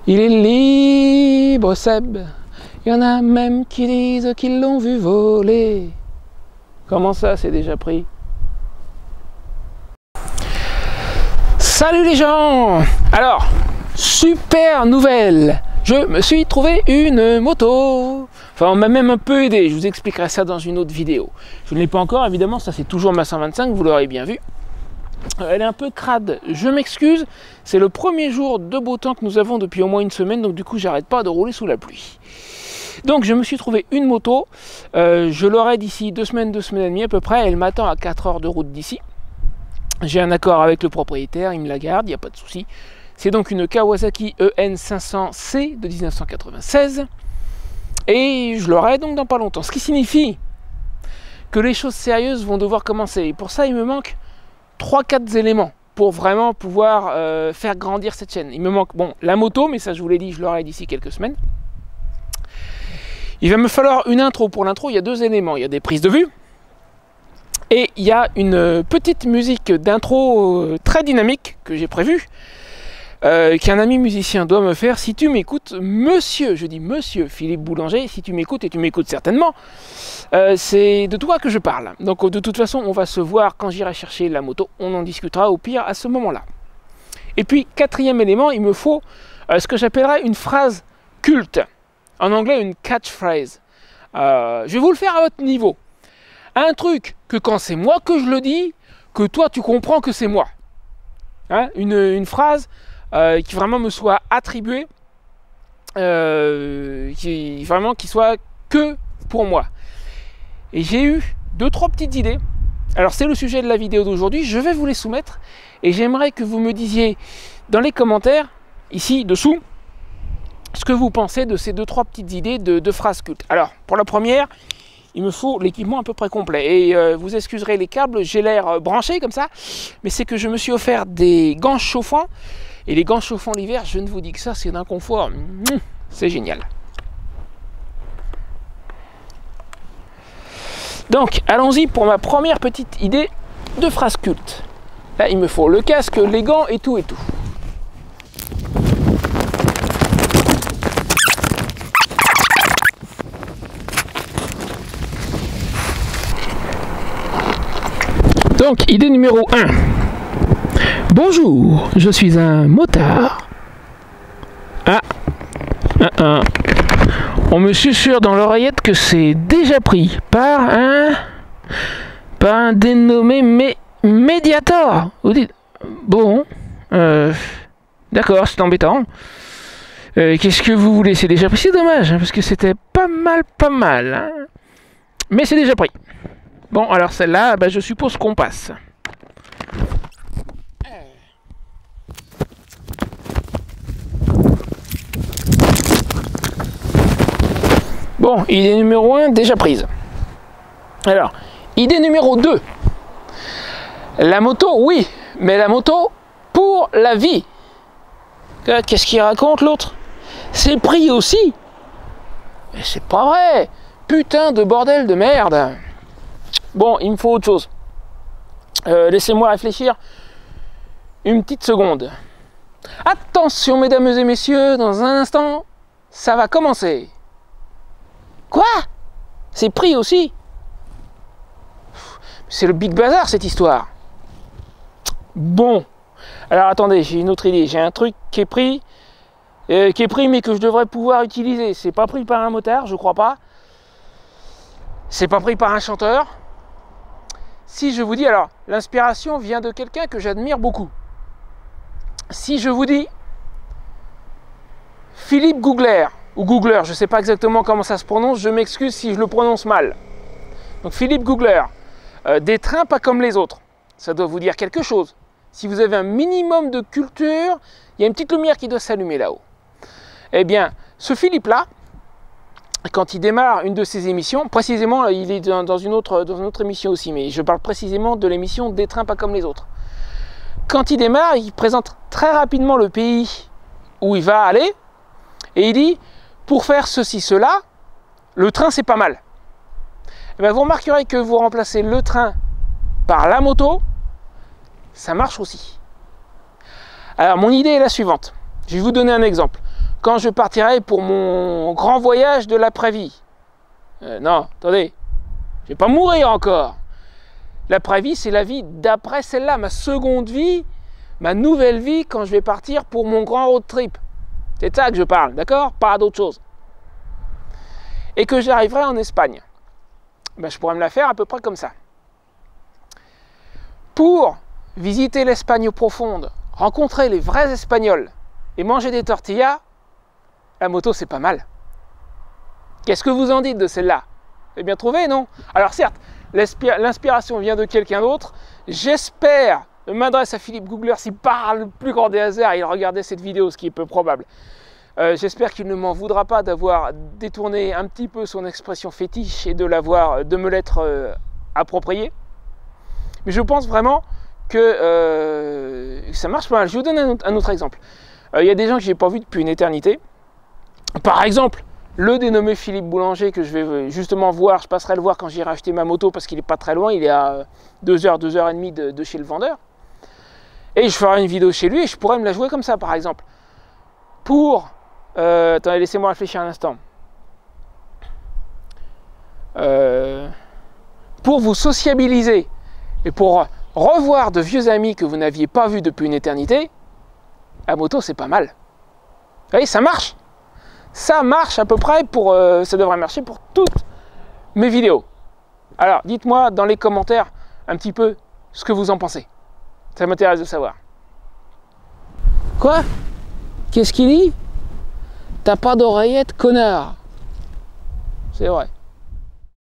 Il est libre, Seb. Il y en a même qui disent qu'ils l'ont vu voler. Comment ça, c'est déjà pris? Salut les gens! Alors, super nouvelle! Je me suis trouvé une moto. Enfin, on m'a même un peu aidé. Je vous expliquerai ça dans une autre vidéo. Je ne l'ai pas encore, évidemment. Ça, c'est toujours ma 125. Vous l'aurez bien vu. Elle est un peu crade. Je m'excuse. C'est le premier jour de beau temps que nous avons depuis au moins une semaine. Donc, du coup, j'arrête pas de rouler sous la pluie. Donc, je me suis trouvé une moto. Je l'aurai d'ici 2 semaines et demie à peu près. Elle m'attend à 4 heures de route d'ici. J'ai un accord avec le propriétaire. Il me la garde. Il n'y a pas de souci. C'est donc une Kawasaki EN500C de 1996 et je l'aurai donc dans pas longtemps. Ce qui signifie que les choses sérieuses vont devoir commencer. Et pour ça, il me manque 3-4 éléments pour vraiment pouvoir faire grandir cette chaîne. Il me manque, bon, la moto, mais ça je vous l'ai dit, je l'aurai d'ici quelques semaines. Il va me falloir une intro. Pour l'intro, il y a 2 éléments. Il y a des prises de vue et il y a une petite musique d'intro très dynamique que j'ai prévue. Qu'un ami musicien doit me faire. Si tu m'écoutes, monsieur, je dis monsieur Philippe Boulanger, si tu m'écoutes, et tu m'écoutes certainement, c'est de toi que je parle. Donc de toute façon, on va se voir quand j'irai chercher la moto, on en discutera au pire à ce moment-là. Et puis, 4e élément, il me faut ce que j'appellerais une phrase culte, en anglais une catchphrase. Je vais vous le faire à votre niveau. Un truc que quand c'est moi que je le dis, que toi tu comprends que c'est moi. Hein, une phrase qui vraiment me soit attribué, qui soit que pour moi. Et j'ai eu 2-3 petites idées. Alors c'est le sujet de la vidéo d'aujourd'hui, je vais vous les soumettre et j'aimerais que vous me disiez dans les commentaires, ici dessous, ce que vous pensez de ces 2-3 petites idées de phrases cultes. Alors pour la première, il me faut l'équipement à peu près complet. Et vous excuserez les câbles, j'ai l'air branché comme ça, mais c'est que je me suis offert des gants chauffants. Et les gants chauffants l'hiver, je ne vous dis que ça, c'est d'un confort. C'est génial. Donc, allons-y pour ma première petite idée de phrase culte. Là, il me faut le casque, les gants et tout et tout. Donc, idée numéro 1. Bonjour, je suis un motard. On me susurre dans l'oreillette que c'est déjà pris par un dénommé Mediator. Vous dites, bon, d'accord, c'est embêtant. Qu'est-ce que vous voulez? C'est déjà pris, c'est dommage, hein, parce que c'était pas mal. Hein. Mais c'est déjà pris. Bon, alors celle-là, bah, je suppose qu'on passe. Bon, idée numéro 1, déjà prise. Alors, idée numéro 2. La moto, oui, mais la moto pour la vie. Qu'est-ce qu'il raconte l'autre? C'est pris aussi. Mais c'est pas vrai. Putain de bordel de merde. Bon, il me faut autre chose. Laissez-moi réfléchir une petite seconde. Attention, mesdames et messieurs, dans un instant, ça va commencer. Quoi? C'est pris aussi? C'est le big bazar cette histoire. Bon, alors attendez, j'ai une autre idée. J'ai un truc qui est pris mais que je devrais pouvoir utiliser. C'est pas pris par un motard, je crois pas. C'est pas pris par un chanteur. Si je vous dis, alors, l'inspiration vient de quelqu'un que j'admire beaucoup. Si je vous dis Philippe Googler, ou Googler, je ne sais pas exactement comment ça se prononce, je m'excuse si je le prononce mal. Donc Philippe Googler, des trains pas comme les autres, ça doit vous dire quelque chose. Si vous avez un minimum de culture, il y a une petite lumière qui doit s'allumer là-haut. Eh bien, ce Philippe-là, quand il démarre une de ses émissions, précisément, il est dans une autre émission aussi, mais je parle précisément de l'émission Des trains pas comme les autres. Quand il démarre, il présente très rapidement le pays où il va aller, et il dit, pour faire ceci, cela, le train c'est pas mal. Et bien, vous remarquerez que vous remplacez le train par la moto, ça marche aussi. Alors mon idée est la suivante, je vais vous donner un exemple. quand je partirai pour mon grand voyage de l'après-vie. Non, attendez, je vais pas mourir encore. L'après-vie, c'est la vie d'après celle-là, ma seconde vie, ma nouvelle vie quand je vais partir pour mon grand road trip. C'est de ça que je parle, d'accord? Pas d'autre chose. Et que j'arriverai en Espagne. Ben, je pourrais me la faire à peu près comme ça. Pour visiter l'Espagne profonde, rencontrer les vrais Espagnols et manger des tortillas, la moto c'est pas mal. Qu'est-ce que vous en dites de celle-là? Vous avez bien trouvé, non? Alors certes, l'inspiration vient de quelqu'un d'autre. J'espère, je m'adresse à Philippe Googler, s'il parle le plus grand des hasards, il regardait cette vidéo, ce qui est peu probable. J'espère qu'il ne m'en voudra pas d'avoir détourné un petit peu son expression fétiche et de me l'être appropriée. Mais je pense vraiment que ça marche pas mal. Je vais vous donner un autre exemple. Il y a des gens que je n'ai pas vus depuis une éternité. Par exemple, le dénommé Philippe Boulanger, que je vais justement voir, je passerai le voir quand j'irai acheter ma moto parce qu'il n'est pas très loin, il est à 2h, 2h30 de chez le vendeur. Et je ferai une vidéo chez lui et je pourrais me la jouer comme ça, par exemple. Pour... attendez, laissez-moi réfléchir un instant. Pour vous sociabiliser et pour revoir de vieux amis que vous n'aviez pas vus depuis une éternité, la moto, c'est pas mal. Vous voyez, ça marche. Ça marche à peu près pour... ça devrait marcher pour toutes mes vidéos. Alors, dites-moi dans les commentaires un petit peu ce que vous en pensez. Ça m'intéresse de savoir. Quoi? Qu'est-ce qu'il dit? T'as pas d'oreillette, connard? C'est vrai.